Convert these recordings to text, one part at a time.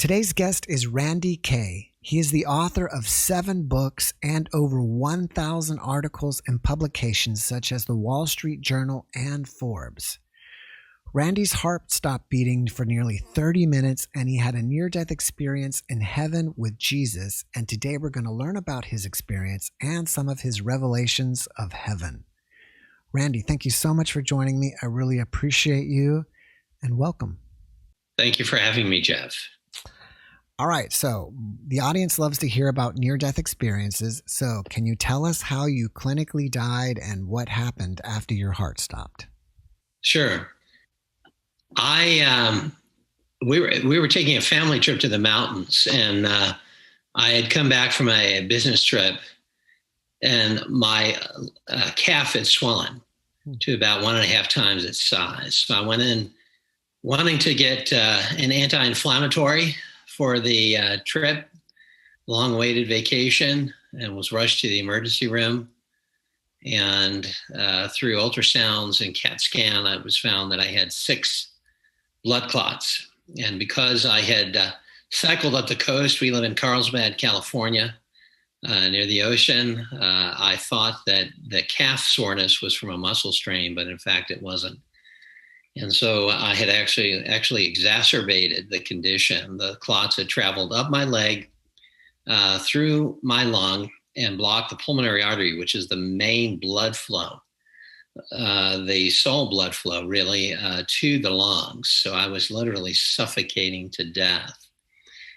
Today's guest is Randy Kay. He is the author of 7 books and over 1,000 articles and publications such as the Wall Street Journal and Forbes. Randy's heart stopped beating for nearly 30 minutes and he had a near-death experience in heaven with Jesus. And today we're going to learn about his experience and some of his revelations of heaven. Randy, thank you so much for joining me. I really appreciate you and welcome. Thank you for having me, Jeff. All right, so the audience loves to hear about near-death experiences. So can you tell us how you clinically died and what happened after your heart stopped? Sure. We were taking a family trip to the mountains, and I had come back from a business trip, and my calf had swollen to about 1.5 times its size. So I went in wanting to get an anti-inflammatory for the trip, long-awaited vacation, and was rushed to the emergency room. And through ultrasounds and CAT scan, it was found that I had 6 blood clots. And because I had cycled up the coast, we live in Carlsbad, California, near the ocean, I thought that the calf soreness was from a muscle strain, but in fact it wasn't. And so I had actually exacerbated the condition. The clots had traveled up my leg, through my lung, and blocked the pulmonary artery, which is the main blood flow, the sole blood flow, really, to the lungs. So I was literally suffocating to death.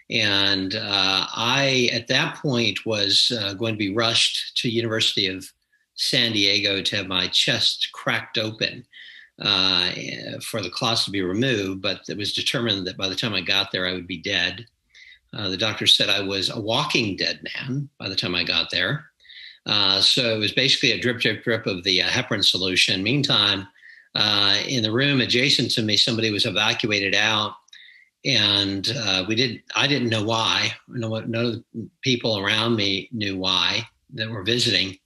And I, at that point, was going to be rushed to University of San Diego to have my chest cracked open for the clots to be removed, but it was determined that by the time I got there, I would be dead. The doctor said I was a walking dead man by the time I got there. So it was basically a drip, drip, drip of the heparin solution. Meantime, in the room adjacent to me, somebody was evacuated out, and I didn't know why. None of the people around me knew why that were visiting,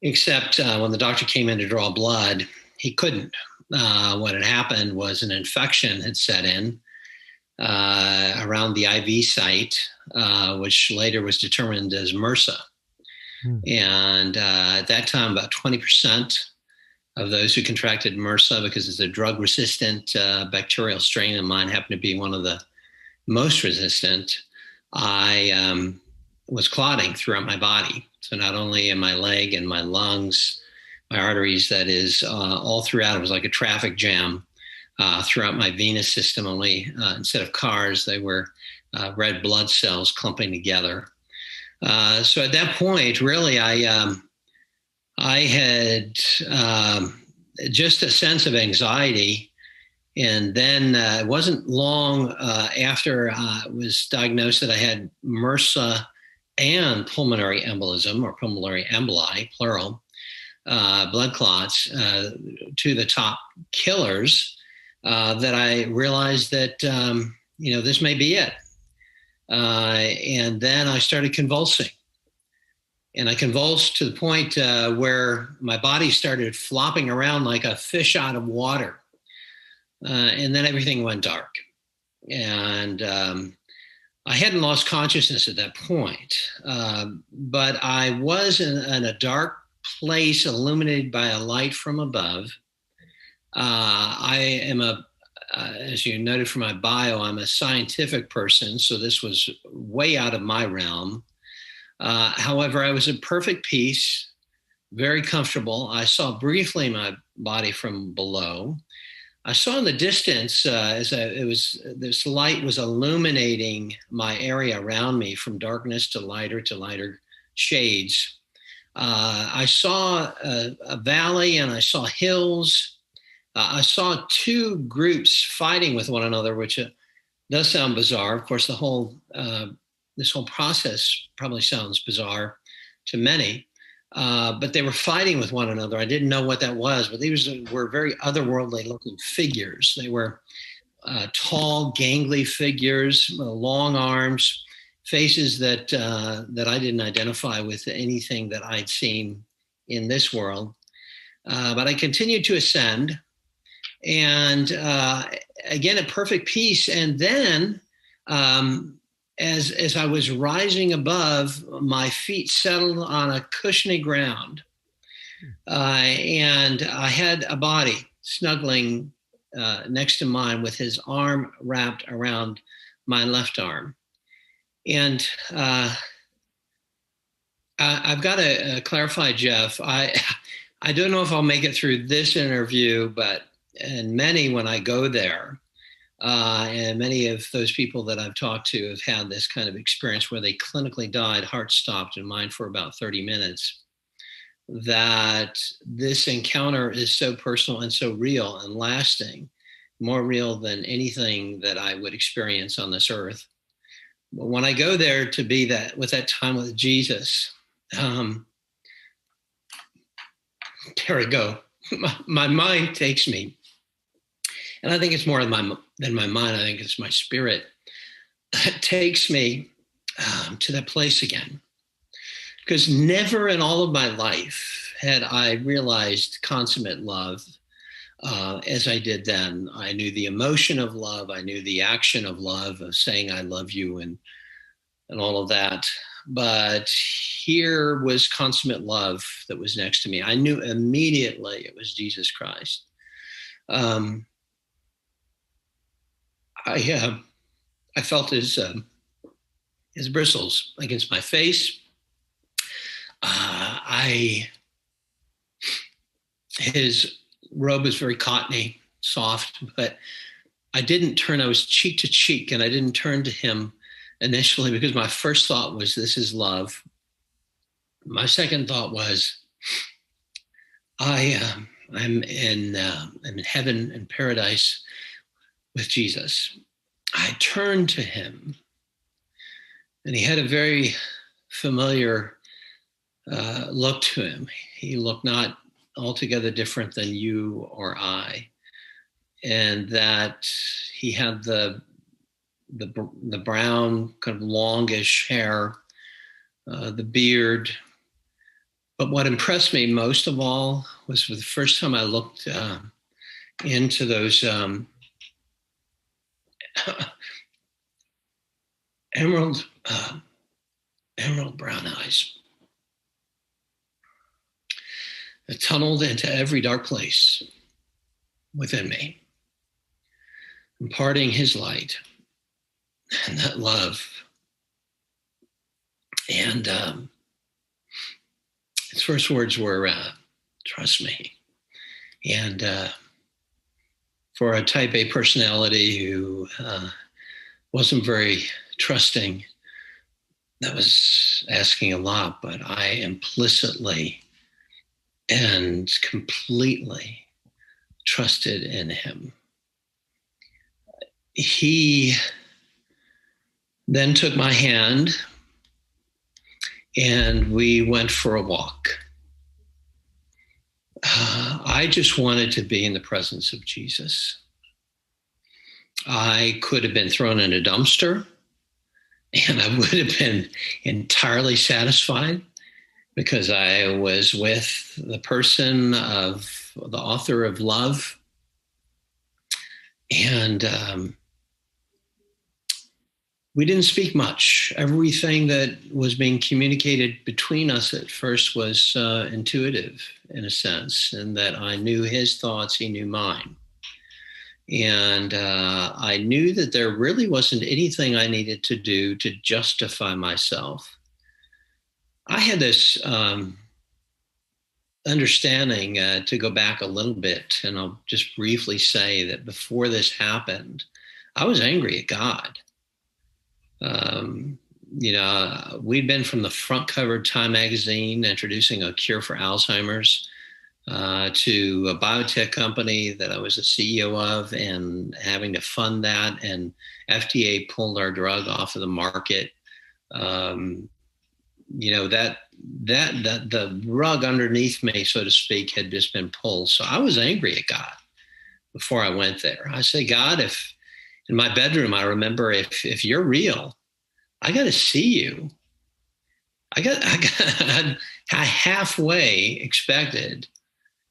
except when the doctor came in to draw blood, he couldn't. What had happened was an infection had set in around the IV site, which later was determined as MRSA. And at that time, about 20% of those who contracted MRSA, because it's a drug-resistant bacterial strain, and mine happened to be one of the most resistant, I was clotting throughout my body. So not only in my leg and my lungs, my arteries, that is, all throughout. It was like a traffic jam throughout my venous system, only instead of cars, they were red blood cells clumping together. So at that point, really, I had just a sense of anxiety. And then it wasn't long after I was diagnosed that I had MRSA and pulmonary embolism, or pulmonary emboli, plural, blood clots, to the top killers, that I realized that, this may be it. And then I started convulsing. And I convulsed to the point where my body started flopping around like a fish out of water. And then everything went dark. And I hadn't lost consciousness at that point. But I was in a dark place illuminated by a light from above. I am as you noted from my bio, I'm a scientific person, so this was way out of my realm. However, I was in perfect peace, very comfortable. I saw briefly my body from below. I saw in the distance this light was illuminating my area around me from darkness to lighter shades. I saw a valley and I saw hills. I saw 2 groups fighting with one another, which does sound bizarre. Of course, this whole process probably sounds bizarre to many, but they were fighting with one another. I didn't know what that was, but these were very otherworldly looking figures. They were tall, gangly figures, long arms, faces that I didn't identify with anything that I'd seen in this world. But I continued to ascend, and again, at perfect peace. And then As I was rising above, my feet settled on a cushiony ground, and I had a body snuggling next to mine with his arm wrapped around my left arm. And I've got to clarify, Jeff. I don't know if I'll make it through this interview, but and many when I go there, and many of those people that I've talked to have had this kind of experience where they clinically died, heart stopped, and mine for about 30 minutes. That this encounter is so personal and so real and lasting, more real than anything that I would experience on this earth. But when I go there to be that with that time with Jesus, there we go. My mind takes me, and I think it's more than my mind. I think it's my spirit that takes me to that place again. Because never in all of my life had I realized consummate love as I did then. I knew the emotion of love. I knew the action of love, of saying I love you and all of that. But here was consummate love that was next to me. I knew immediately it was Jesus Christ. I felt his bristles against my face. His robe was very cottony, soft, but I didn't turn. I was cheek to cheek, and I didn't turn to him initially because my first thought was, this is love. My second thought was, I'm in heaven and paradise with Jesus. I turned to him, and he had a very familiar look to him. He looked not altogether different than you or I, and that he had the brown kind of longish hair, the beard. But what impressed me most of all was for the first time I looked into those emerald brown eyes. It tunneled into every dark place within me, imparting his light and that love. And his first words were, trust me. And for a type A personality who wasn't very trusting, that was asking a lot, but I implicitly and completely trusted in him. He then took my hand and we went for a walk. I just wanted to be in the presence of Jesus. I could have been thrown in a dumpster and I would have been entirely satisfied, because I was with the person of the author of love. And we didn't speak much. Everything that was being communicated between us at first was intuitive, in a sense, in that I knew his thoughts, he knew mine. And I knew that there really wasn't anything I needed to do to justify myself. I had this understanding, to go back a little bit, and I'll just briefly say that before this happened, I was angry at God. We'd been from the front cover of Time magazine introducing a cure for Alzheimer's to a biotech company that I was the CEO of and having to fund that, and FDA pulled our drug off of the market. That the rug underneath me, so to speak, had just been pulled. So I was angry at God before I went there. I say, God, if in my bedroom, I remember, if you're real, I got to see you. I halfway expected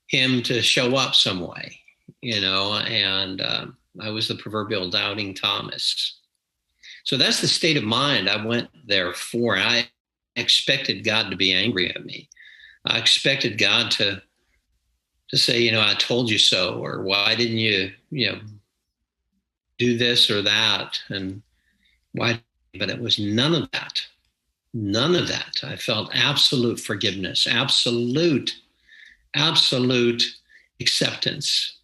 him to show up some way, and I was the proverbial doubting Thomas. So that's the state of mind I went there for. I expected God to be angry at me. I expected God to say, I told you so, or why didn't you, do this or that, and why? But it was none of that. None of that. I felt absolute forgiveness, absolute acceptance.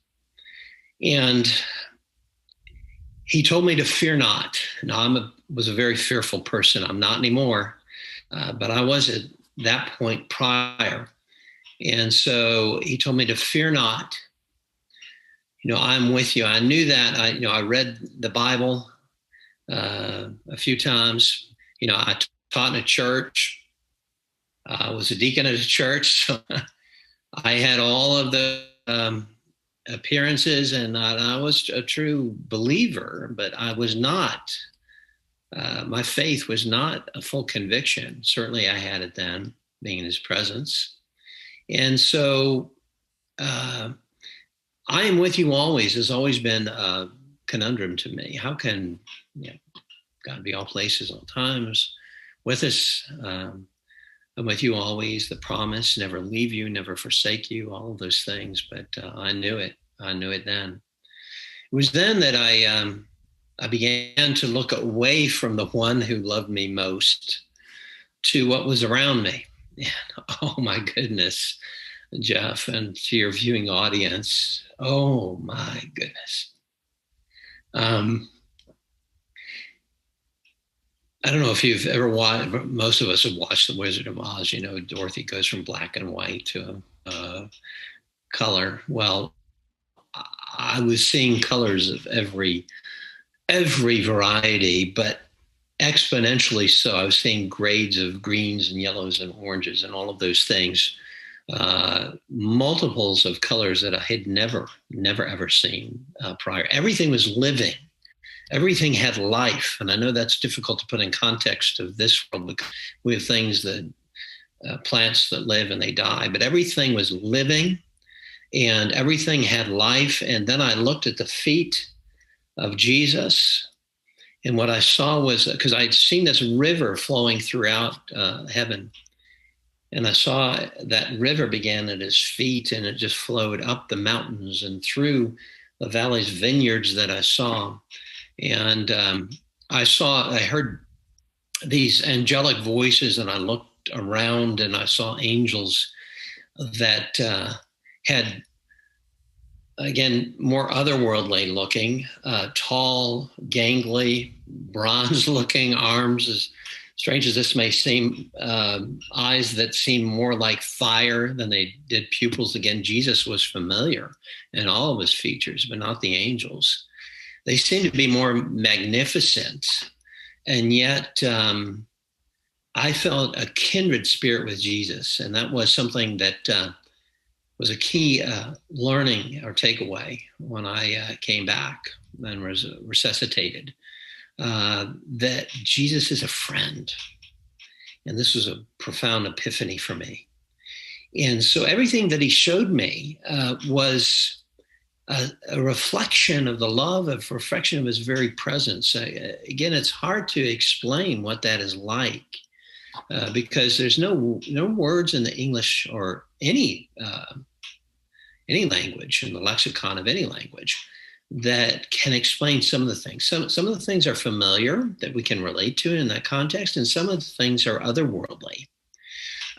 And he told me to fear not. Now, was a very fearful person. I'm not anymore, but I was at that point prior. And so he told me to fear not. I'm with you. I knew that. I read the Bible a few times. I taught in a church. I was a deacon at a church. So I had all of the appearances, and I was a true believer, but I was not. My faith was not a full conviction. Certainly I had it then, being in his presence. And so I am with you always has always been a conundrum to me. How can God be all places, all times with us? I'm with you always, the promise, never leave you, never forsake you, all of those things. But I knew it. I knew it then. It was then that I began to look away from the one who loved me most to what was around me. And, oh my goodness, Jeff, and to your viewing audience, oh my goodness. I don't know if you've ever watched, most of us have watched The Wizard of Oz. Dorothy goes from black and white to color. Well, I was seeing colors of every variety, but exponentially so. I was seeing grades of greens and yellows and oranges and all of those things, multiples of colors that I had never ever seen prior. Everything was living. Everything had life. And I know that's difficult to put in context of this world, because we have things that plants that live and they die, but everything was living and everything had life. And then I looked at the feet of Jesus, and what I saw was, because I'd seen this river flowing throughout heaven, and I saw that river began at his feet, and it just flowed up the mountains and through the valleys, vineyards that I saw. And I heard these angelic voices, and I looked around and I saw angels that had, again, more otherworldly looking, tall, gangly, bronze looking arms, as strange as this may seem, eyes that seemed more like fire than they did pupils. Again, Jesus was familiar in all of his features, but not the angels. They seemed to be more magnificent. And yet I felt a kindred spirit with Jesus. And that was something that was a key learning or takeaway when I came back and was resuscitated, that Jesus is a friend. And this was a profound epiphany for me. And so everything that he showed me was a reflection of the love, a reflection of his very presence. Again, it's hard to explain what that is like, because there's no words in the English or any language, in the lexicon of any language, that can explain some of the things. Some of the things are familiar that we can relate to in that context, and some of the things are otherworldly.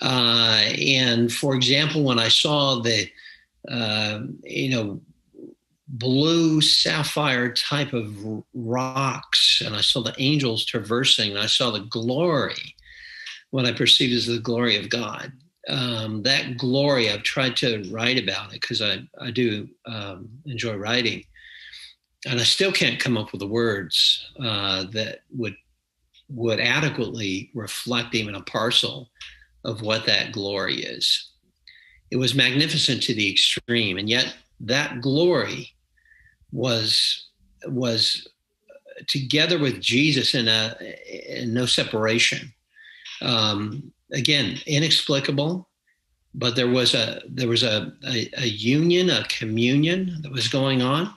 And for example, when I saw the blue sapphire type of rocks, and I saw the angels traversing, and I saw the glory, what I perceived as the glory of God. That glory, I've tried to write about it because I do enjoy writing, and I still can't come up with the words that would adequately reflect even a parcel of what that glory is. It was magnificent to the extreme, and yet that glory was together with Jesus in no separation. Again, inexplicable, but there was a union, a communion that was going on.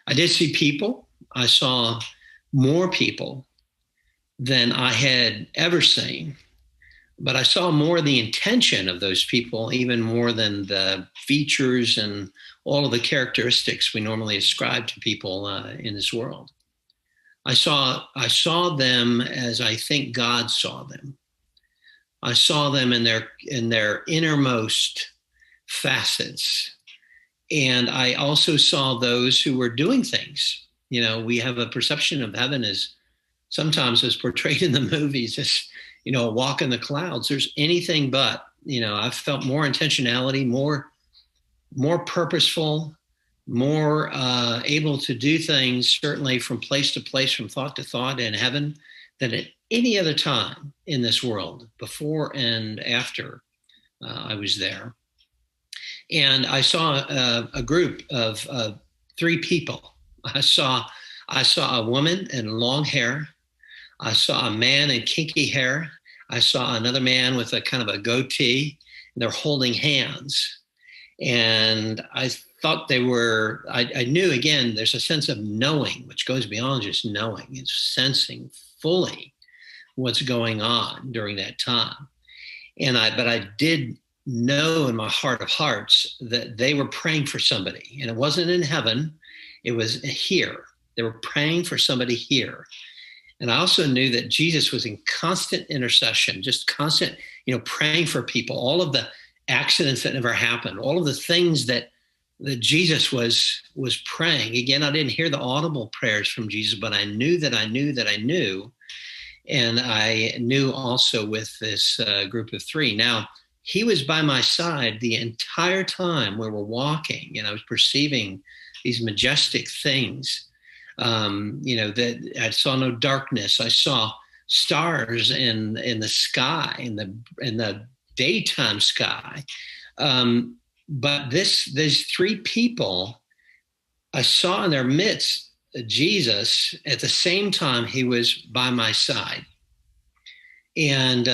I did see people. I saw more people than I had ever seen. But I saw more the intention of those people, even more than the features and all of the characteristics we normally ascribe to people in this world. I saw them as I think God saw them. I saw them in their innermost facets. And I also saw those who were doing things. You know, we have a perception of heaven as sometimes as portrayed in the movies as, you know, a walk in the clouds. There's anything but. You know, I felt more intentionality, more purposeful, more able to do things, certainly from place to place, from thought to thought in heaven, than at any other time in this world, before and after I was there. And I saw a group of 3 people. I saw a woman in long hair. I saw a man in kinky hair. I saw another man with a kind of a goatee, and they're holding hands. And I thought they were, I knew, again, there's a sense of knowing, which goes beyond just knowing. It's sensing fully what's going on during that time. But I did know in my heart of hearts that they were praying for somebody. And it wasn't in heaven, it was here. They were praying for somebody here. And I also knew that Jesus was in constant intercession, just constant, you know, praying for people, all of the accidents that never happened, all of the things that Jesus was praying. Again, I didn't hear the audible prayers from Jesus, but I knew that I knew that I knew. And I knew also with this group of 3. Now, he was by my side the entire time we were walking, and I was perceiving these majestic things. You know, that I saw no darkness. I saw stars in the sky, in the daytime sky. But these 3 people, I saw in their midst Jesus at the same time he was by my side. And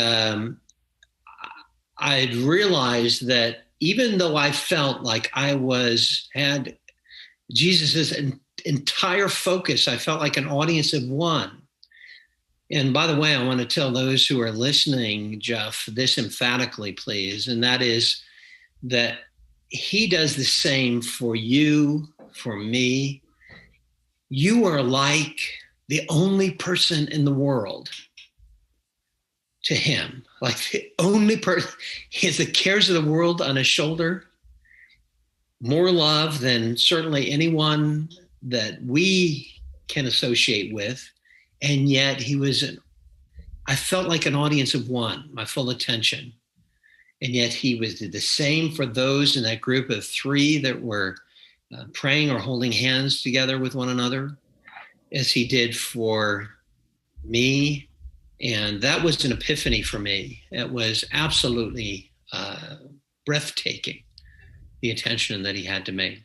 I realized that even though I felt like I had Jesus's entire focus, I felt like an audience of one. And by the way, I want to tell those who are listening, Jeff, this emphatically, please, and that is that he does the same for you, for me. You are like the only person in the world to him, like the only person. He has the cares of the world on his shoulder, more love than certainly anyone that we can associate with. And yet I felt like an audience of one, my full attention. And yet he did the same for those in that group of 3 that were praying or holding hands together with one another, as he did for me. And that was an epiphany for me. It was absolutely breathtaking, the attention that he had to me.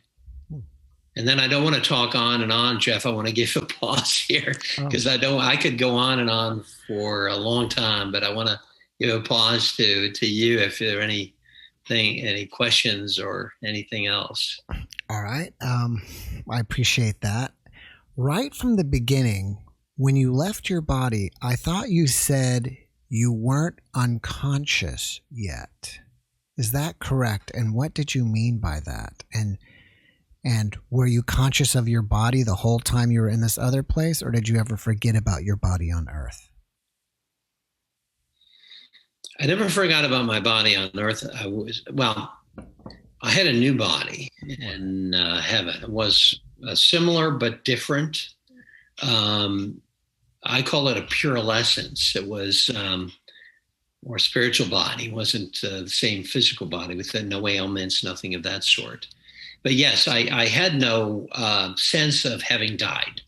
And then I don't want to talk on and on, Jeff. I want to give a pause here because I could go on and on for a long time, but I want to give a pause to you if there are any questions or anything else. All right. I appreciate that. Right from the beginning, when you left your body, I thought you said you weren't unconscious yet. Is that correct? And what did you mean by that? And were you conscious of your body the whole time you were in this other place, or did you ever forget about your body on earth? I never forgot about my body on earth. I had a new body in heaven. It was similar but different. I call it a purulescence. It was more spiritual body. It wasn't the same physical body with no ailments, nothing of that sort. But yes, I had no sense of having died.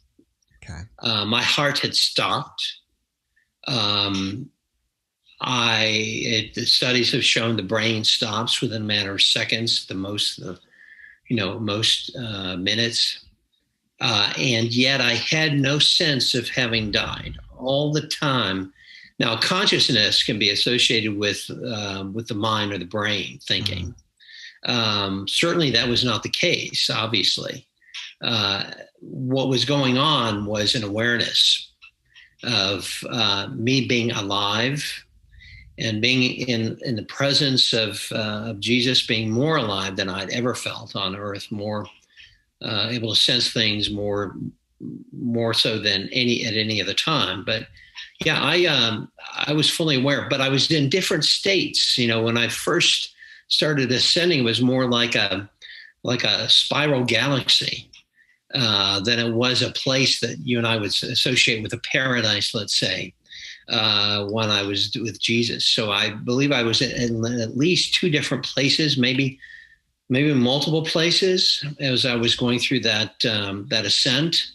Okay. My heart had stopped. The studies have shown the brain stops within a matter of seconds, most minutes. And yet I had no sense of having died all the time. Now, consciousness can be associated with the mind or the brain thinking. Mm-hmm. Certainly that was not the case, obviously. What was going on was an awareness. of me being alive and being in the presence of Jesus, being more alive than I'd ever felt on earth, more able to sense things more so than at any other time. But yeah, I was fully aware, but I was in different states. When I first started ascending, it was more like a spiral galaxy than it was a place that you and I would associate with a paradise, let's say, when I was with Jesus. So I believe I was in at least two different places, maybe multiple places as I was going through that ascent,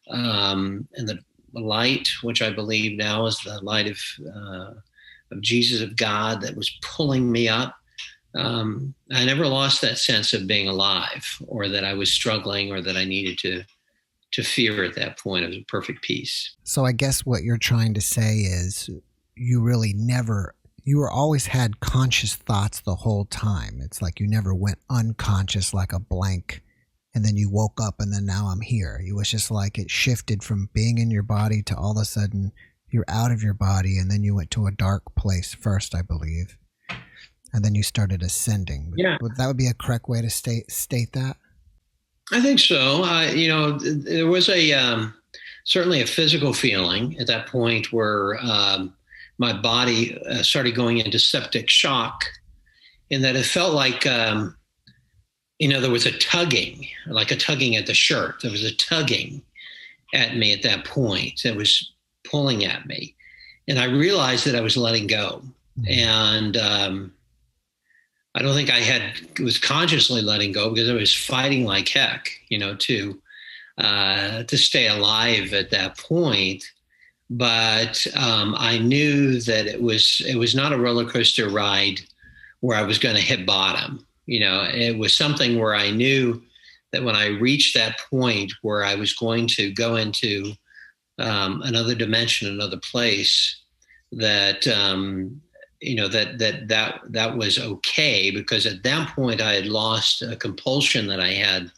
and the light, which I believe now is the light of Jesus, of God, that was pulling me up. I never lost that sense of being alive, or that I was struggling, or that I needed to fear at that point. It was a perfect peace. So I guess what you're trying to say is you were always had conscious thoughts the whole time. It's like you never went unconscious like a blank and then you woke up and then now I'm here. It was just like it shifted from being in your body to all of a sudden you're out of your body, and then you went to a dark place first, I believe. And then you started ascending. Yeah. That would be a correct way to state that? I think so. There was certainly a physical feeling at that point where my body started going into septic shock, in that it felt like, there was a tugging, like a tugging at the shirt. There was a tugging at me at that point that was pulling at me. And I realized that I was letting go. Mm-hmm. And I don't think was consciously letting go, because I was fighting like heck, to stay alive at that point. But I knew that it was not a roller coaster ride where I was going to hit bottom. It was something where I knew that when I reached that point where I was going to go into another dimension, another place, that that was okay, because at that point I had lost a compulsion that I had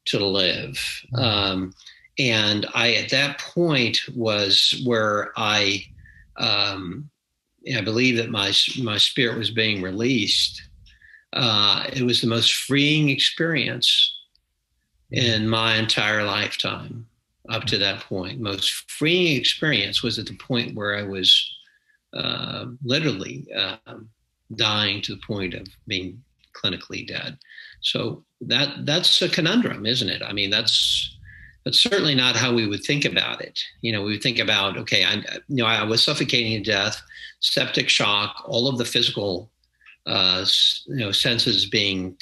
to live. And at that point was where I believe that my spirit was being released. It was the most freeing experience in my entire lifetime up to that point. Most freeing experience was at the point where I was literally dying to the point of being clinically dead. So that's a conundrum, isn't it? I mean, that's certainly not how we would think about it. We would think about, okay, I was suffocating to death, septic shock, all of the physical, senses being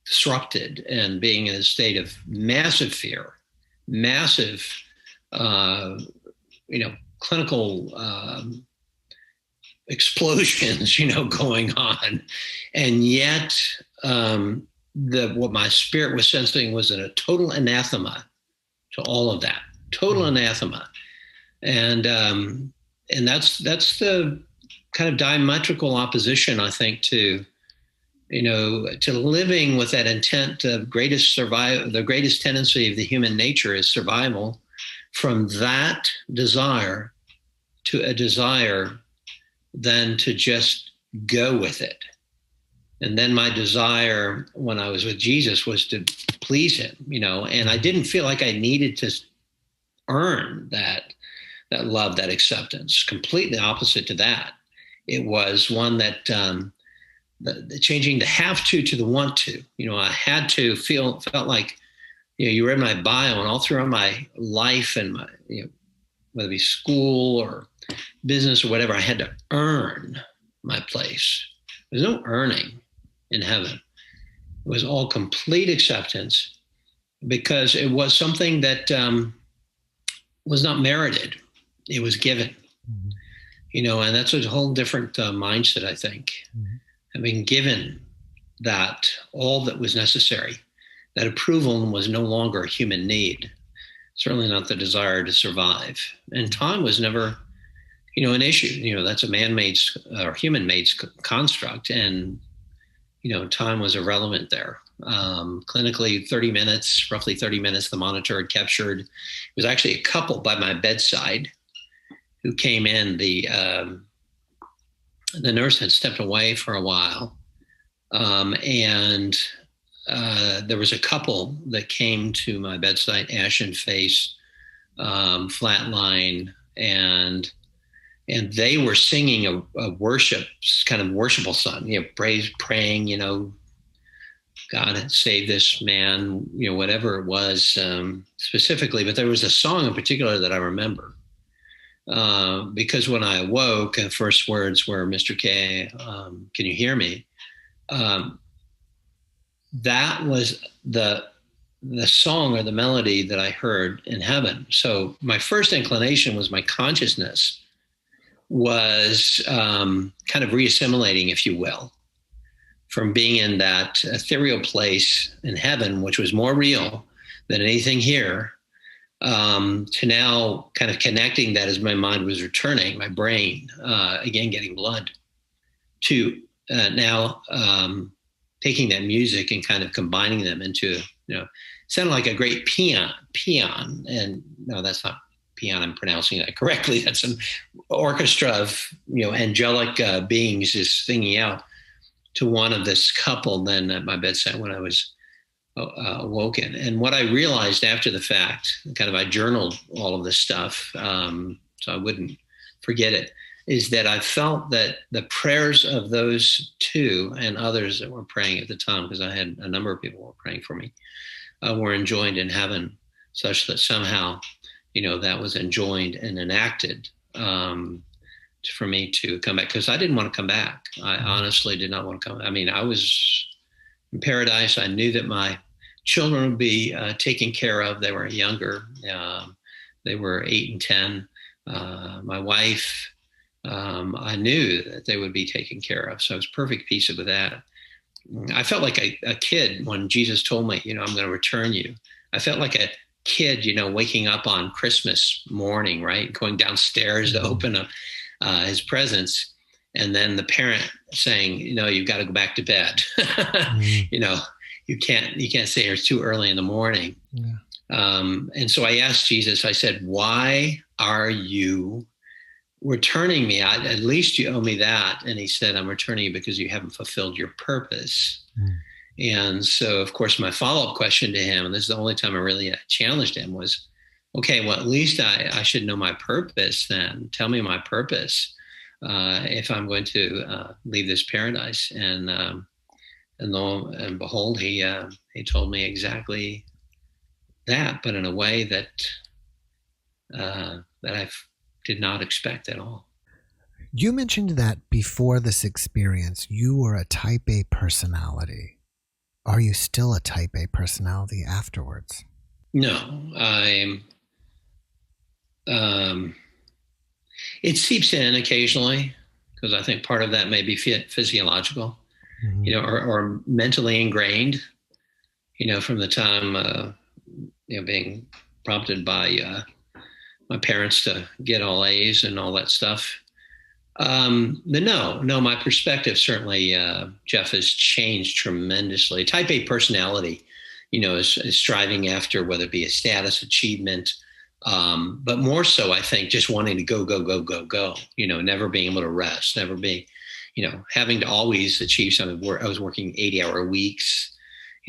disrupted, and being in a state of massive fear, massive, clinical explosions, going on. And yet what my spirit was sensing was a total anathema to all of that, total anathema. And that's the kind of diametrical opposition, I think, to living with that intent of the greatest tendency of the human nature is survival, from that desire to a desire then to just go with it. And then my desire when I was with Jesus was to please him, and I didn't feel like I needed to earn that love, that acceptance. Completely opposite to that. It was one that changing the have to the want to. I had to felt like, you read my bio, and all throughout my life and my, whether it be school or business or whatever, I had to earn my place. There's no earning in heaven. It was all complete acceptance, because it was something that was not merited. It was given. Mm-hmm. And that's a whole different mindset, I think. Mm-hmm. Having given that all that was necessary, that approval was no longer a human need, certainly not the desire to survive. And time was never, an issue. That's a man-made or human-made construct. And, time was irrelevant there. Clinically, 30 minutes, roughly 30 minutes, the monitor had captured. It was actually a couple by my bedside who came in. The nurse had stepped away for a while, and there was a couple that came to my bedside, ashen face, flatline, and they were singing a worship, kind of worshipful song, praying, God save this man, whatever it was specifically. But there was a song in particular that I remember because when I awoke, the first words were, "Mr. Kay, can you hear me?" That was the song or the melody that I heard in heaven. So my first inclination was my consciousness was kind of reassimilating, if you will, from being in that ethereal place in heaven, which was more real than anything here, to now kind of connecting that as my mind was returning, my brain, again, getting blood, to now taking that music and kind of combining them into, sounded like a great peon. And no, that's not peon. I'm pronouncing that correctly. That's an orchestra of, angelic beings just singing out to one of this couple then at my bedside when I was awoken. And what I realized after the fact, kind of I journaled all of this stuff so I wouldn't forget it, is that I felt that the prayers of those two and others that were praying at the time, because I had a number of people who were praying for me, were enjoined in heaven, such that somehow, that was enjoined and enacted for me to come back, because I didn't want to come back. I honestly did not want to come. I mean, I was in paradise. I knew that my children would be taken care of. They were younger. They were 8 and 10. My wife, I knew that they would be taken care of. So I was perfect peace with that. I felt like a kid when Jesus told me, I'm going to return you. I felt like a kid, waking up on Christmas morning, right? Going downstairs to open up his presents. And then the parent saying, you've got to go back to bed. You can't stay here too early in the morning. Yeah. And so I asked Jesus, I said, why are you returning me? At least you owe me that. And he said, I'm returning you because you haven't fulfilled your purpose. And so, of course, my follow-up question to him, and this is the only time I really challenged him, was, okay, well, at least I should know my purpose then. Tell me my purpose if I'm going to leave this paradise. And lo and behold, he told me exactly that, but in a way that I did not expect at all. You mentioned that before this experience, you were a type A personality. Are you still a type A personality afterwards? No, it seeps in occasionally, because I think part of that may be physiological, or mentally ingrained, from the time, being prompted by my parents to get all A's and all that stuff. But no, my perspective certainly, Jeff, has changed tremendously. Type A personality, is striving after, whether it be a status, achievement, but more so, I think, just wanting to go, never being able to rest, never being, having to always achieve something. I was working 80-hour weeks,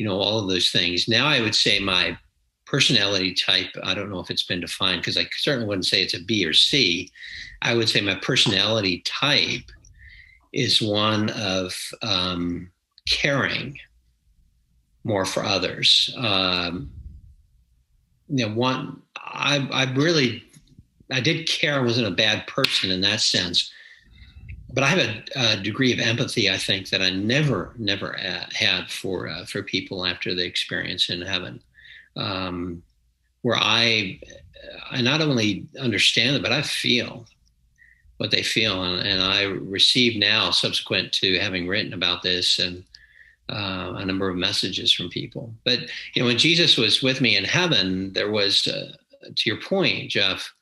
all of those things. Now I would say my personality type, I don't know if it's been defined, because I certainly wouldn't say it's a B or C. I would say my personality type is one of caring more for others. I did care. I wasn't a bad person in that sense, but I have a degree of empathy, I think, that I never had for people after the experience in heaven. Where I not only understand it, but I feel what they feel. And I receive now, subsequent to having written about this, and a number of messages from people. But, when Jesus was with me in heaven, there was, to your point, Jeff,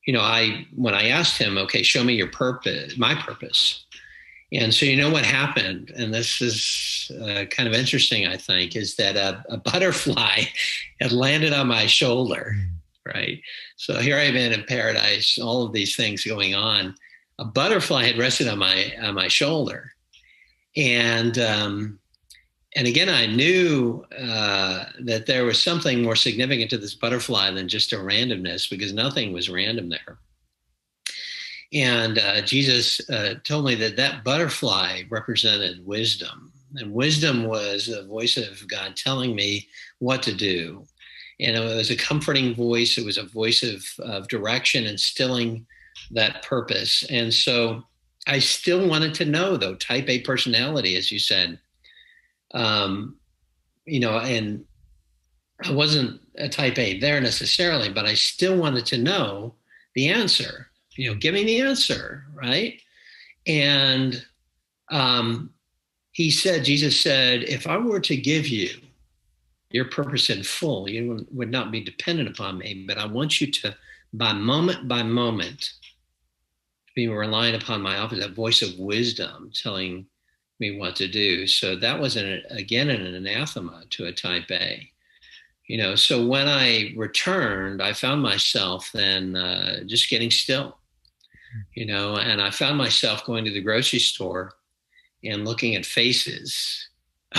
when I asked him, okay, show me your purpose, my purpose. And so, what happened, and this is kind of interesting, I think, is that a butterfly had landed on my shoulder, right? So here I've been in paradise, all of these things going on. A butterfly had rested on my shoulder, and again, I knew that there was something more significant to this butterfly than just a randomness, because nothing was random there. And Jesus told me that butterfly represented wisdom. And wisdom was the voice of God telling me what to do. And it was a comforting voice. It was a voice of direction, instilling that purpose. And so I still wanted to know, though, type A personality, as you said. And I wasn't a type A there necessarily, but I still wanted to know the answer. Give me the answer, right? And Jesus said, if I were to give you your purpose in full, you would not be dependent upon me, but I want you to, by moment, be relying upon my office, that voice of wisdom telling me what to do. So that was, again, an anathema to a type A. So when I returned, I found myself then just getting still. And I found myself going to the grocery store and looking at faces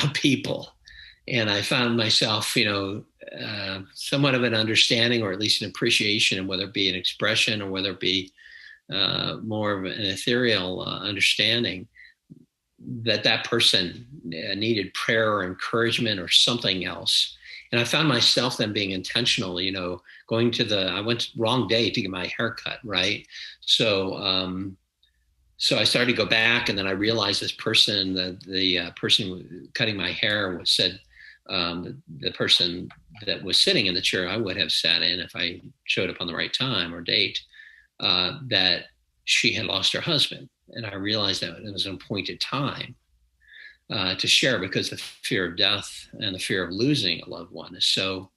of people. And I found myself, somewhat of an understanding, or at least an appreciation, of whether it be an expression or whether it be more of an ethereal understanding, that person needed prayer or encouragement or something else. And I found myself then being intentional, going I went wrong day to get my hair cut, right? So so I started to go back, and then I realized this person, the person cutting my hair said, the person that was sitting in the chair I would have sat in if I showed up on the right time or date, that she had lost her husband. And I realized that it was an appointed time to share, because the fear of death and the fear of losing a loved one is so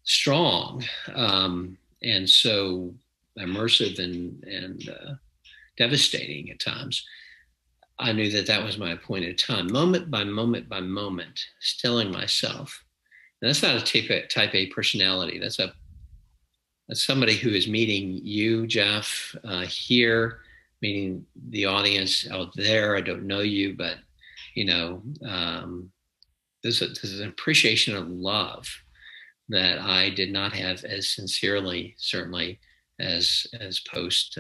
strong and so immersive and devastating at times. I knew that was my appointed time, moment by moment by moment, stilling myself. And that's not a type A personality. That's somebody who is meeting you, Jeff, here, meeting the audience out there. I don't know you, but there's an appreciation of love that I did not have as sincerely, certainly, as post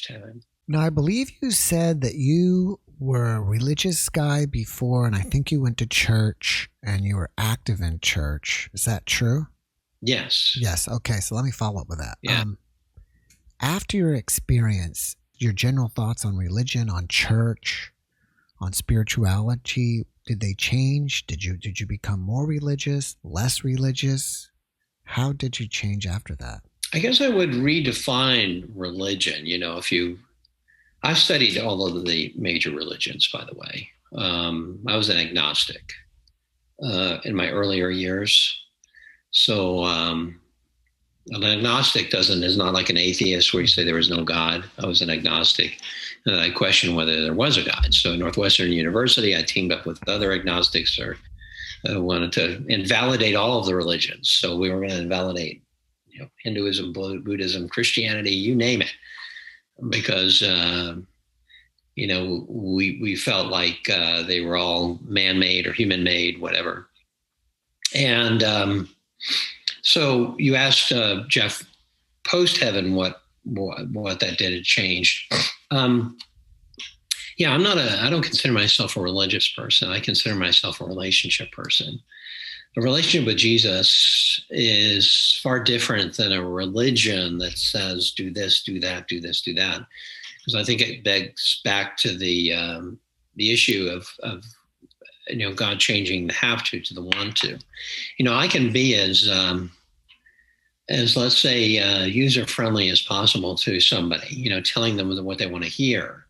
heaven. Now, I believe you said that you were a religious guy before, and I think you went to church and you were active in church. Is that true? Yes. Yes. Okay. So let me follow up with that. Yeah. After your experience, your general thoughts on religion, on church, on spirituality, did they change? Did you become more religious, less religious? How did you change after that? I guess I would redefine religion. I've studied all of the major religions, by the way. I was an agnostic in my earlier years. So an agnostic is not like an atheist where you say there is no God. I was an agnostic, and I questioned whether there was a God. So at Northwestern University, I teamed up with other agnostics or wanted to invalidate all of the religions. So we were going to invalidate Hinduism, Buddhism, Christianity, you name it, because we felt like they were all man-made or human-made, whatever. And so you asked Jeff, post-heaven, what that did, it changed. Yeah, I don't consider myself a religious person. I consider myself a relationship person. A relationship with Jesus is far different than a religion that says, do this, do that, do this, do that. Because I think it begs back to the issue of God changing the have to the want to. I can be as let's say user friendly as possible to somebody, telling them what they want to hear.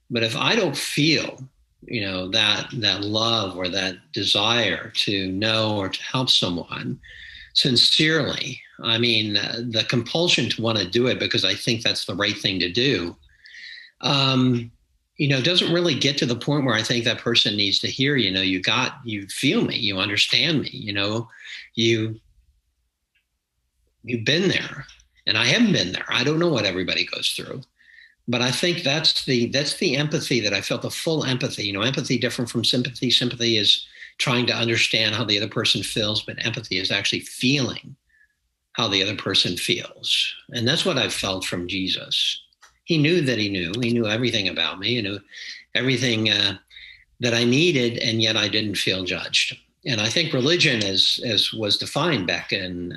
But if I don't feel that love or that desire to know or to help someone sincerely, the compulsion to want to do it because I think that's the right thing to do, doesn't really get to the point where I think that person needs to hear, you feel me, you understand me, you, you've been there and I haven't been there. I don't know what everybody goes through, but I think that's the empathy that I felt, the full empathy, empathy different from sympathy. Sympathy is trying to understand how the other person feels, but empathy is actually feeling how the other person feels. And that's what I felt from Jesus. He knew that he knew everything about me, everything that I needed, and yet I didn't feel judged. And I think religion, as was defined back in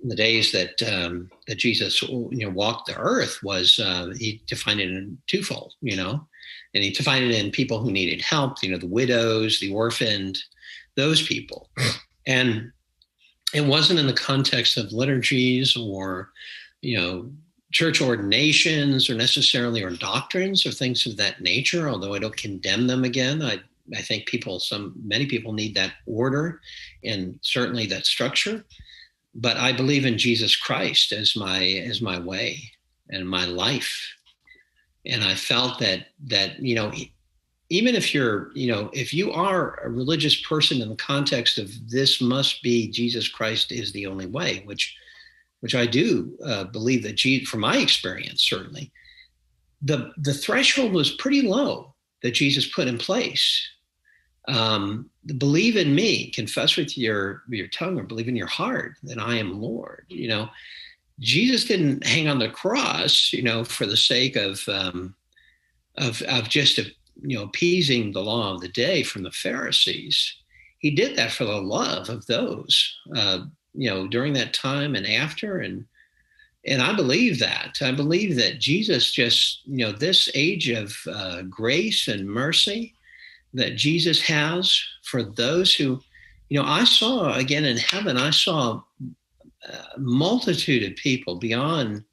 the days that that Jesus walked the earth, was he defined it in twofold, and he defined it in people who needed help, the widows, the orphaned, those people. And it wasn't in the context of liturgies or, church ordinations or necessarily or doctrines or things of that nature, although I don't condemn them again. I think many people need that order and certainly that structure. But I believe in Jesus Christ as my way and my life. And I felt that even if if you are a religious person in the context of this must be Jesus Christ is the only way, which I do believe that from my experience, certainly, the threshold was pretty low that Jesus put in place. Believe in me, confess with your tongue or believe in your heart that I am Lord. Jesus didn't hang on the cross, for the sake of just appeasing the law of the day from the Pharisees. He did that for the love of those, during that time and after. And I believe that. I believe that Jesus just, this age of grace and mercy that Jesus has for those who, I saw again in heaven, I saw a multitude of people beyond,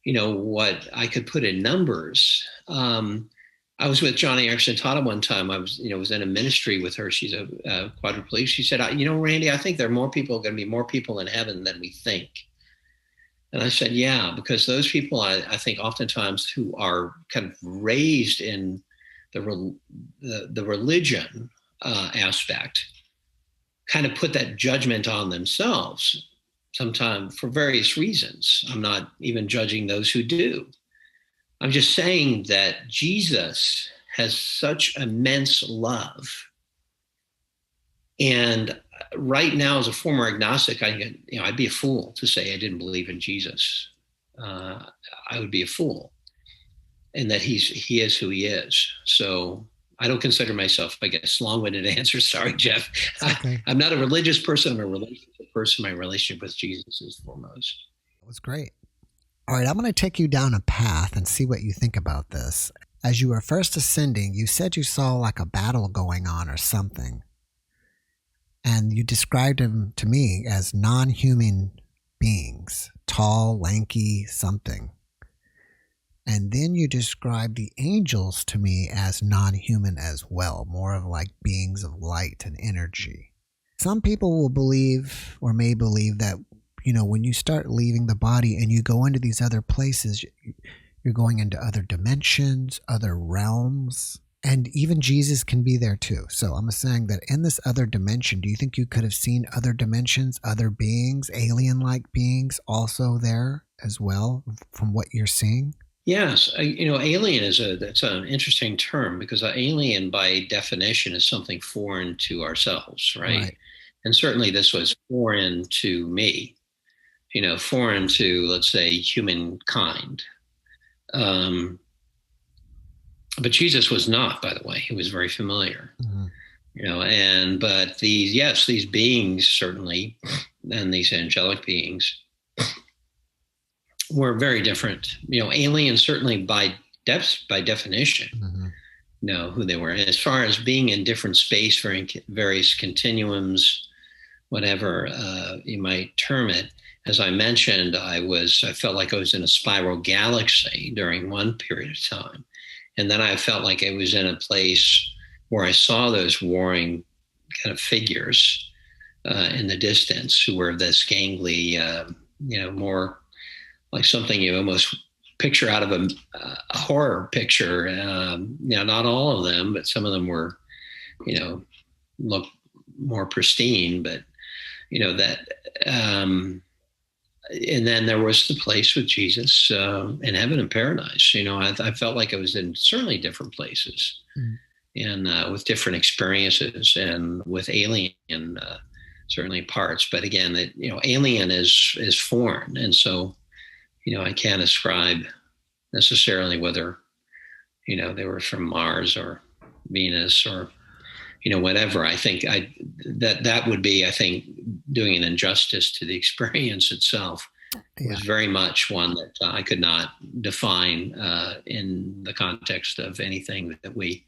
what I could put in numbers. I was with Johnny Erickson Tata one time. I was in a ministry with her. She's a quadriplegic. She said, Randy, I think there are going to be more people in heaven than we think. And I said, yeah, because those people, I think oftentimes who are kind of raised in the religion aspect, kind of put that judgment on themselves, sometimes for various reasons. I'm not even judging those who do. I'm just saying that Jesus has such immense love. And right now, as a former agnostic, I'd be a fool to say I didn't believe in Jesus. I would be a fool, and that he is who he is. So I don't consider myself, I guess, long-winded answer. Sorry, Jeff. Okay. I'm not a religious person. I'm a relationship person. My relationship with Jesus is foremost. It was great. All right, I'm going to take you down a path and see what you think about this. As you were first ascending, you said you saw like a battle going on or something. And you described them to me as non-human beings, tall, lanky, something. And then you described the angels to me as non-human as well, more of like beings of light and energy. Some people will believe or may believe that, when you start leaving the body and you go into these other places, you're going into other dimensions, other realms, and even Jesus can be there too. So I'm saying that in this other dimension, do you think you could have seen other dimensions, other beings, alien-like beings also there as well from what you're seeing? Yes. Alien that's an interesting term because alien by definition is something foreign to ourselves, right? And certainly this was foreign to me, foreign to, let's say, humankind. But Jesus was not, by the way. He was very familiar, but these beings certainly, and these angelic beings were very different. Alien certainly by definition, who they were. As far as being in different space, various continuums, whatever you might term it. As I mentioned, I felt like I was in a spiral galaxy during one period of time. And then I felt like I was in a place where I saw those warring kind of figures in the distance who were this gangly, more like something you almost picture out of a horror picture. Not all of them, but some of them were, look more pristine. But that, and then there was the place with Jesus in heaven and paradise. I felt like I was in certainly different places, and with different experiences, and with alien certainly parts. But again, alien is foreign, and so I can't ascribe necessarily whether they were from Mars or Venus or whatever. I think that would be, I think, doing an injustice to the experience itself. It was very much one that I could not define in the context of anything that we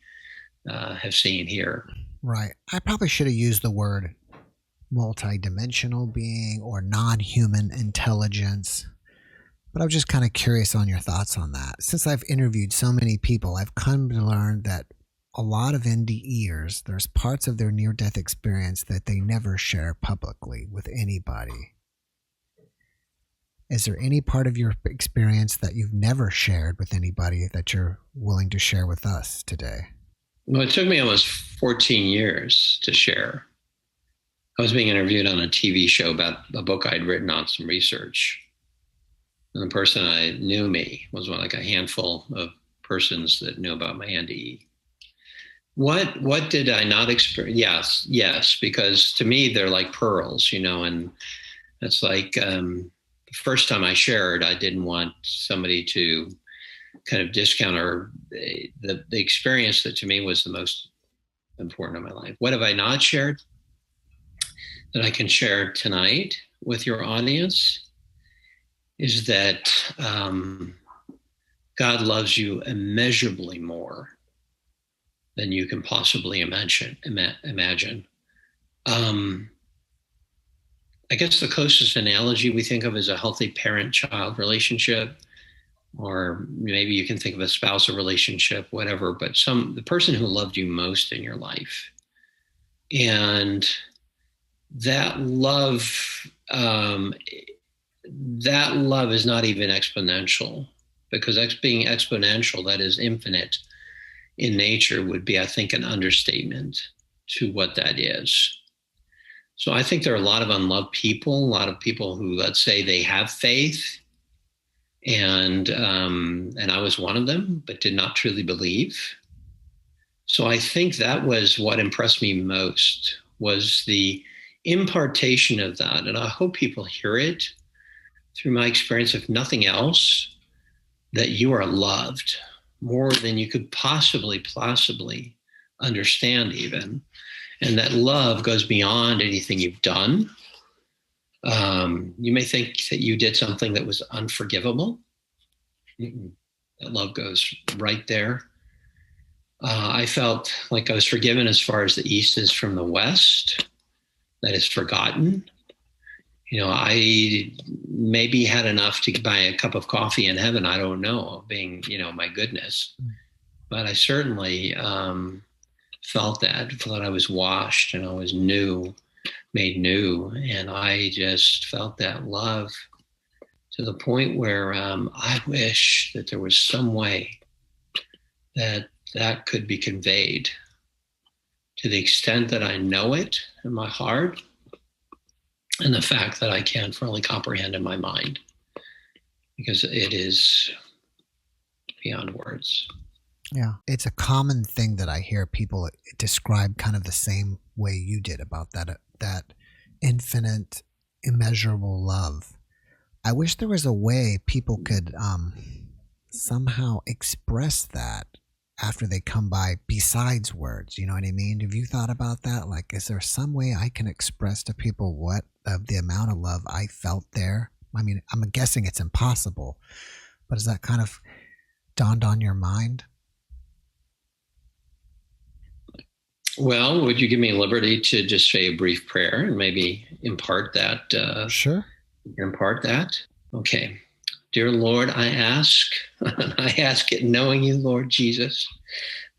have seen here. Right. I probably should have used the word multidimensional being or non-human intelligence, but I was just kind of curious on your thoughts on that. Since I've interviewed so many people, I've come to learn that a lot of NDEers, there's parts of their near-death experience that they never share publicly with anybody. Is there any part of your experience that you've never shared with anybody that you're willing to share with us today? Well, it took me almost 14 years to share. I was being interviewed on a TV show about a book I'd written on some research. And the person I knew me was like a handful of persons that knew about my NDE. What did I not experience? Yes, because to me, they're like pearls, and it's like the first time I shared, I didn't want somebody to kind of discount or the experience that to me was the most important in my life. What have I not shared that I can share tonight with your audience is that God loves you immeasurably more than you can possibly imagine. I guess the closest analogy we think of is a healthy parent-child relationship, or maybe you can think of a spousal relationship, whatever, but the person who loved you most in your life. And that love is not even exponential, because being exponential, that is infinite in nature, would be, I think, an understatement to what that is. So I think there are a lot of unloved people, a lot of people who, let's say, they have faith, and I was one of them, but did not truly believe. So I think that was what impressed me most, was the impartation of that. And I hope people hear it through my experience, if nothing else, that you are loved more than you could possibly understand even. And that love goes beyond anything you've done. You may think that you did something that was unforgivable. That love goes right there. I felt like I was forgiven as far as the East is from the West. That is forgotten. I maybe had enough to buy a cup of coffee in heaven. I don't know, being, my goodness. But I certainly felt that I was washed and I was made new. And I just felt that love to the point where I wish that there was some way that could be conveyed to the extent that I know it in my heart, and the fact that I can't fully comprehend in my mind, because it is beyond words. Yeah, it's a common thing that I hear people describe kind of the same way you did about that infinite, immeasurable love. I wish there was a way people could somehow express that after they come by besides words. You know what I mean? Have you thought about that? Like, is there some way I can express to people what the amount of love I felt there? I mean, I'm guessing it's impossible, but has that kind of dawned on your mind? Well, would you give me liberty to just say a brief prayer and maybe impart that? Sure. Impart that? Okay. Dear Lord, I ask it knowing you, Lord Jesus,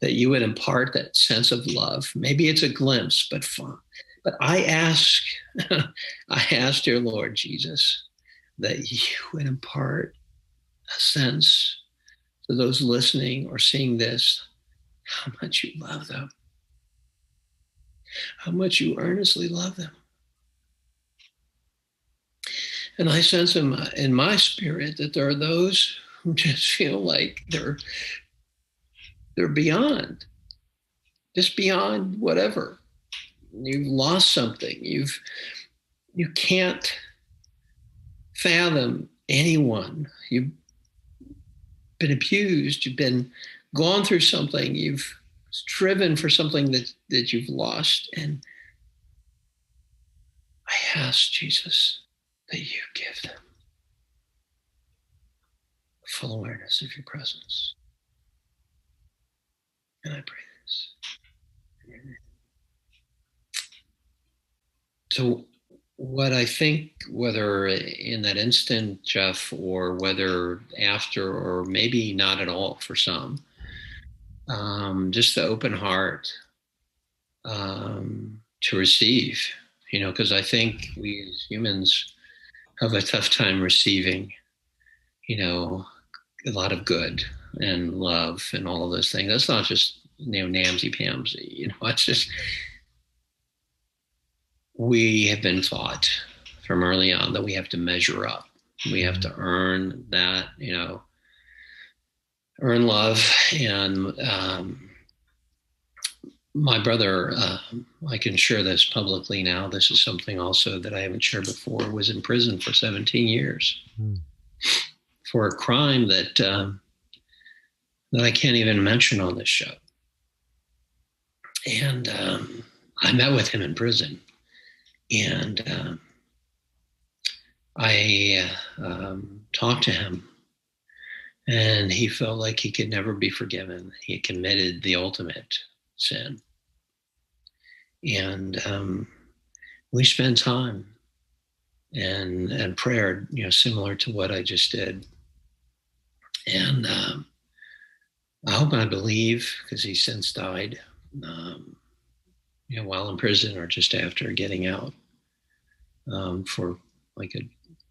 that you would impart that sense of love. Maybe it's a glimpse, but I ask, dear Lord Jesus, that you would impart a sense to those listening or seeing this, how much you love them, how much you earnestly love them. And I sense in my spirit that there are those who just feel like they're beyond, just beyond whatever. You've lost something. You can't fathom anyone. You've been abused. You've been gone through something. You've striven for something that you've lost. And I ask Jesus that you give them full awareness of your presence. And I pray this. So what I think, whether in that instant, Jeff, or whether after, or maybe not at all for some, just the open heart to receive, because I think we as humans have a tough time receiving, a lot of good and love and all of those things. That's not just, namsy-pamsy, it's just, we have been taught from early on that we have to measure up. We have to earn that, earn love. And my brother, I can share this publicly now. This is something also that I haven't shared before, was in prison for 17 years for a crime that I can't even mention on this show. And I met with him in prison. And I talked to him, and he felt like he could never be forgiven. He committed the ultimate sin. And we spent time and prayer, similar to what I just did. And I hope and I believe, because he's since died, while in prison or just after getting out for like a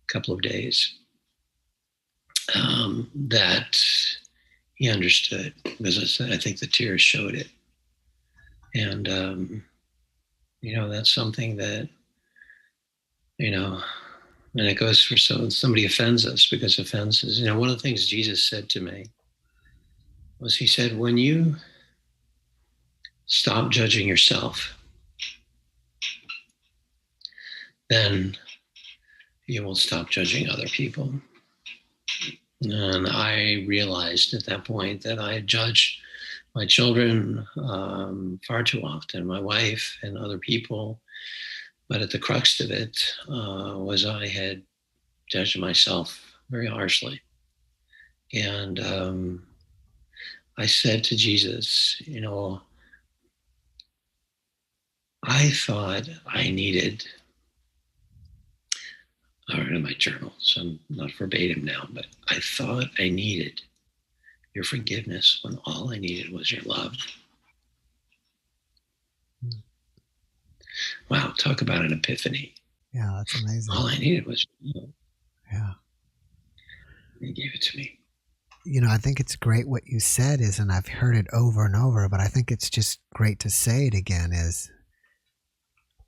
couple of days, that he understood, because I think the tears showed it. And, that's something that, and it goes for somebody offends us, because offenses, one of the things Jesus said to me was, he said, when you stop judging yourself, then you will stop judging other people. And I realized at that point that I had judged my children far too often, my wife and other people. But at the crux of it was I had judged myself very harshly. And I said to Jesus, I thought I needed, I wrote in my journal, so I'm not verbatim now, but I thought I needed your forgiveness when all I needed was your love. Wow, talk about an epiphany. Yeah, that's amazing. All I needed was your love. Yeah. He gave it to me. I think it's great what you said is, and I've heard it over and over, but I think it's just great to say it again is,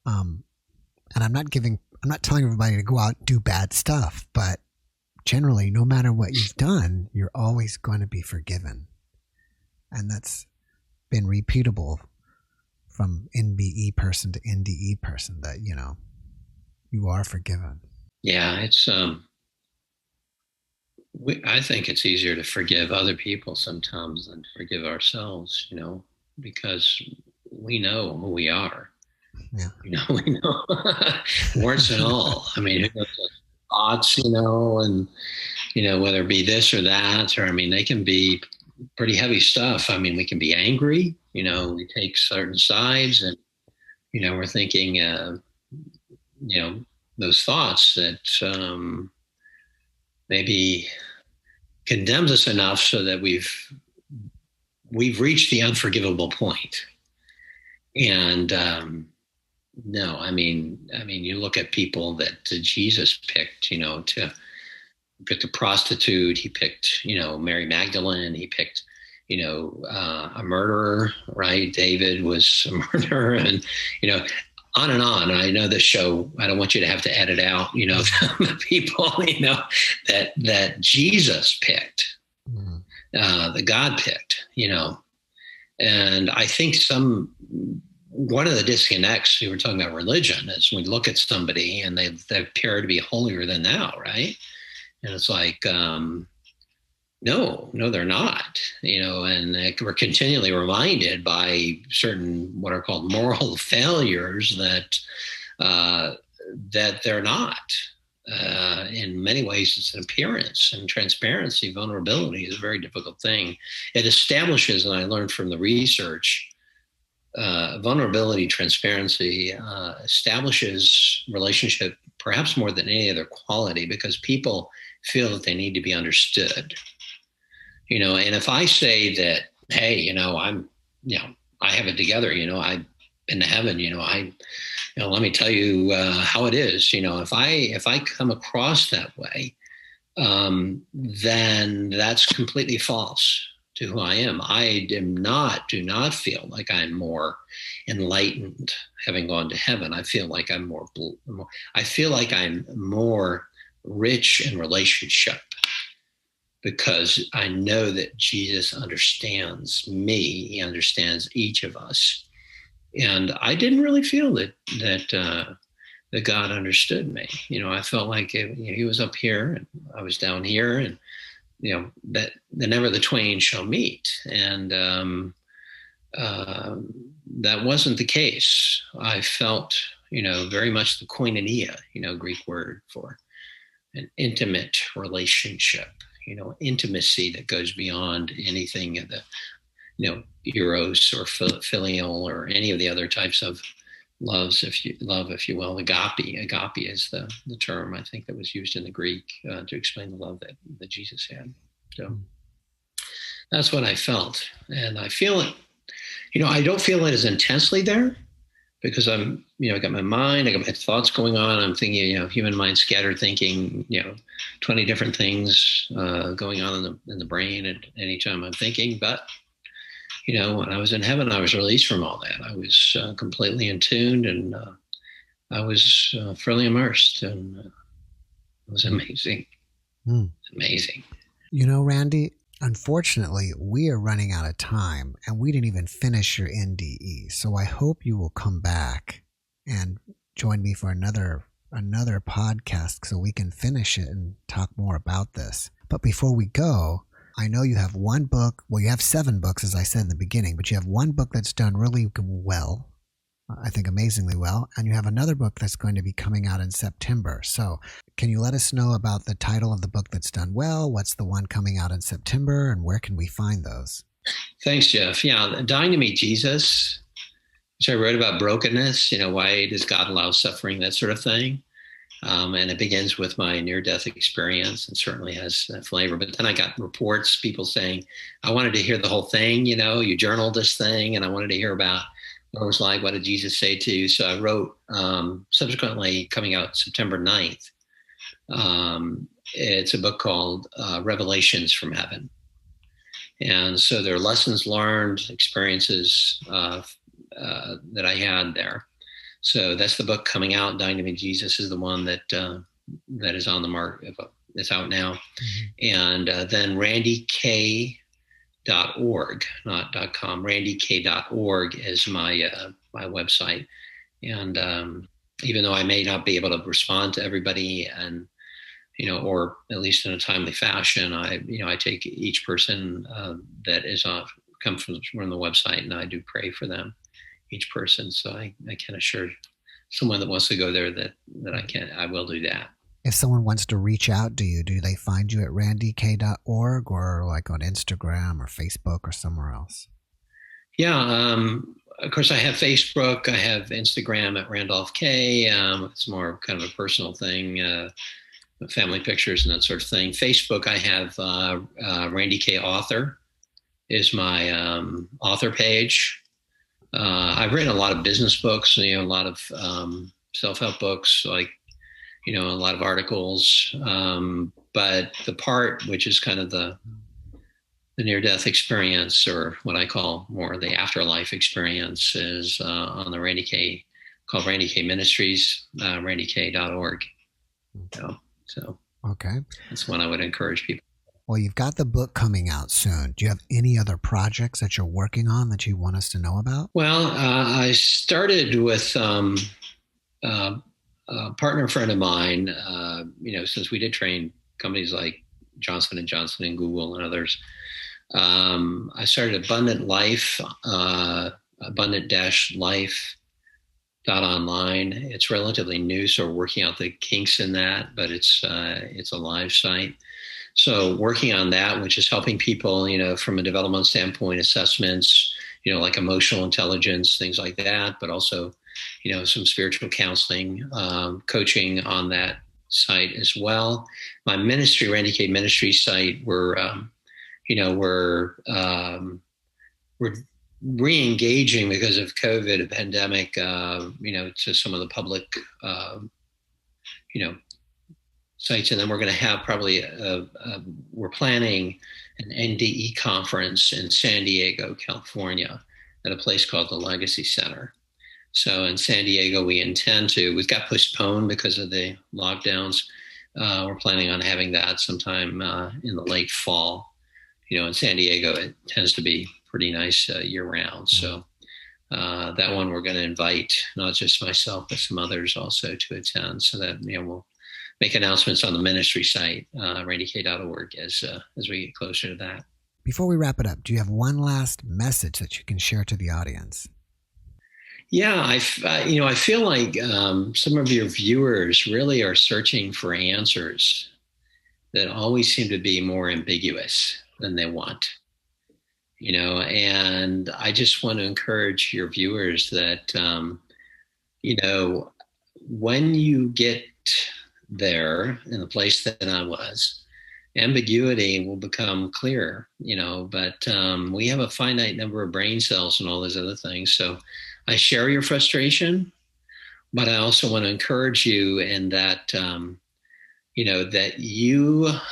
and I'm not telling everybody to go out and do bad stuff, but generally, no matter what you've done, you're always going to be forgiven. And that's been repeatable from NBE person to NDE person, that, you are forgiven. Yeah, it's, I think it's easier to forgive other people sometimes than to forgive ourselves, because we know who we are. Yeah. We know warts and all. I mean, thoughts, and, whether it be this or that, or, they can be pretty heavy stuff. We can be angry, we take certain sides, and, we're thinking, those thoughts that maybe condemns us enough so that we've reached the unforgivable point. And, no, you look at people that Jesus picked, to He picked a prostitute. He picked, Mary Magdalene. He picked, a murderer, right? David was a murderer, and, on and on. And I know this show, I don't want you to have to edit out, the people, that Jesus picked, that God picked, and I think one of the disconnects, we were talking about religion, is we look at somebody and they appear to be holier than thou, right? And it's like, no, they're not, and we're continually reminded by certain what are called moral failures that they're not. In many ways, it's an appearance, and transparency, vulnerability is a very difficult thing. It establishes, and I learned from the research, vulnerability, transparency establishes relationship perhaps more than any other quality, because people feel that they need to be understood. And if I say that, hey, I'm, I have it together, I've been to heaven, let me tell you how it is. If I come across that way, then that's completely false to who I am. I do not feel like I'm more enlightened having gone to heaven. I feel like I'm I feel like I'm more rich in relationship, because I know that Jesus understands me. He understands each of us. And I didn't really feel that God understood me. I felt like he was up here and I was down here, and that never the twain shall meet. And that wasn't the case. I felt, very much the koinonia, Greek word for an intimate relationship, intimacy that goes beyond anything of the, arose or filial or any of the other types of loves, if you will. Agape is the term, I think, that was used in the Greek to explain the love that Jesus had. So that's what I felt. And I feel it, I don't feel it as intensely there, because I'm, I got my mind, I got my thoughts going on. I'm thinking, human mind scattered thinking, 20 different things going on in the brain at any time I'm thinking. But, when I was in heaven, I was released from all that. I was completely in tune, and I was fully immersed, and it was amazing. Amazing. Randy, unfortunately, we are running out of time, and we didn't even finish your NDE. So I hope you will come back and join me for another podcast so we can finish it and talk more about this. But before we go, I know you have one book. Well, you have 7 books, as I said in the beginning, but you have one book that's done really well, I think amazingly well, and you have another book that's going to be coming out in September. So can you let us know about the title of the book that's done well? What's the one coming out in September, and where can we find those? Thanks, Jeff. Yeah, Dying to Meet Jesus, which I wrote about brokenness, why does God allow suffering, that sort of thing. And it begins with my near-death experience, and certainly has that flavor. But then I got reports, people saying, I wanted to hear the whole thing, you journaled this thing, and I wanted to hear about what it was like, what did Jesus say to you? So I wrote, subsequently coming out September 9th, it's a book called Revelations from Heaven. And so there are lessons learned, experiences that I had there. So that's the book coming out. Dying to Meet Jesus is the one that is on the market. It's out now. Mm-hmm. And then randykay.org, not .com. randykay.org is my website. And even though I may not be able to respond to everybody, and or at least in a timely fashion, I take each person that is come from the website, and I do pray for them, each person. So I can assure someone that wants to go there that I will do that. If someone wants to reach out to you, do they find you at randykay.org, or like on Instagram or Facebook or somewhere else? Yeah. Of course, I have Facebook. I have Instagram at Randolph K. It's more kind of a personal thing, family pictures and that sort of thing. Facebook, I have Randy Kay Author is my author page. I've written a lot of business books, a lot of self-help books, like, a lot of articles. But the part which is kind of the near-death experience, or what I call more the afterlife experience, is on the called Randy Kay Ministries, randykay.org. So Okay. that's one I would encourage people. Well, you've got the book coming out soon. Do you have any other projects that you're working on that you want us to know about? Well, I started with a partner friend of mine, since we did train companies like Johnson & Johnson and Google and others. I started Abundant Life, abundant-life.online. It's relatively new, so we're working out the kinks in that, but it's a live site. So working on that, which is helping people, from a development standpoint, assessments, like emotional intelligence, things like that, but also, some spiritual counseling, coaching on that site as well. My ministry, Randy Kay Ministries site, we're re-engaging because of COVID, a pandemic, to some of the public, sites. And then we're going to have probably, we're planning an NDE conference in San Diego, California, at a place called the Legacy Center. So in San Diego, we've got postponed because of the lockdowns. We're planning on having that sometime in the late fall. In San Diego, it tends to be pretty nice year round. So that one we're going to invite not just myself, but some others also to attend, so that, we'll make announcements on the ministry site, randykay.org, as we get closer to that. Before we wrap it up, do you have one last message that you can share to the audience? Yeah, I feel like some of your viewers really are searching for answers that always seem to be more ambiguous than they want. And I just want to encourage your viewers that, when you get there in the place that I was, ambiguity will become clear, but we have a finite number of brain cells and all those other things. So I share your frustration, but I also want to encourage you in that, that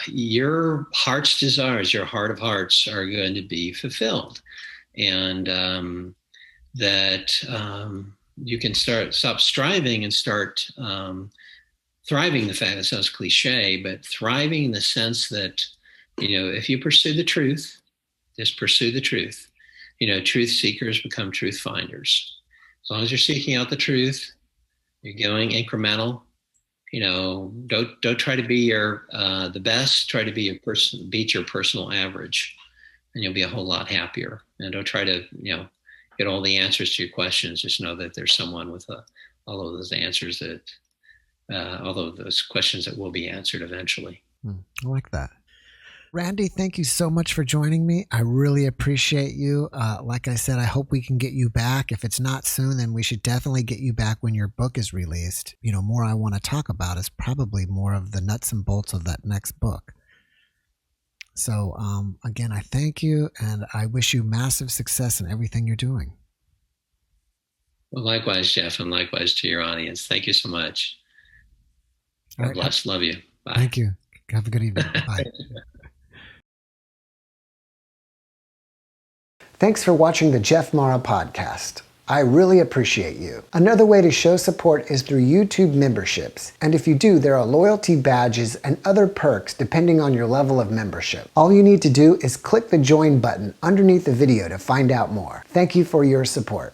your heart's desires, your heart of hearts, are going to be fulfilled. And that you can stop striving and start thriving. The fact that sounds cliche, but thriving in the sense that, if you pursue the truth, just pursue the truth. Truth seekers become truth finders. As long as you're seeking out the truth, you're going incremental. Don't try to be the best. Try to be beat your personal average, and you'll be a whole lot happier. And don't try to, get all the answers to your questions. Just know that there's someone with all of those answers all of those questions that will be answered eventually. I like that. Randy, thank you so much for joining me. I really appreciate you. Like I said, I hope we can get you back. If it's not soon, then we should definitely get you back when your book is released. More I want to talk about is probably more of the nuts and bolts of that next book. So again, I thank you, and I wish you massive success in everything you're doing. Well, likewise, Jeff, and likewise to your audience. Thank you so much. God bless. Love you. Bye. Thank you. Have a good evening. Bye. Thanks for watching the Jeff Mara podcast. I really appreciate you. Another way to show support is through YouTube memberships. And if you do, there are loyalty badges and other perks depending on your level of membership. All you need to do is click the join button underneath the video to find out more. Thank you for your support.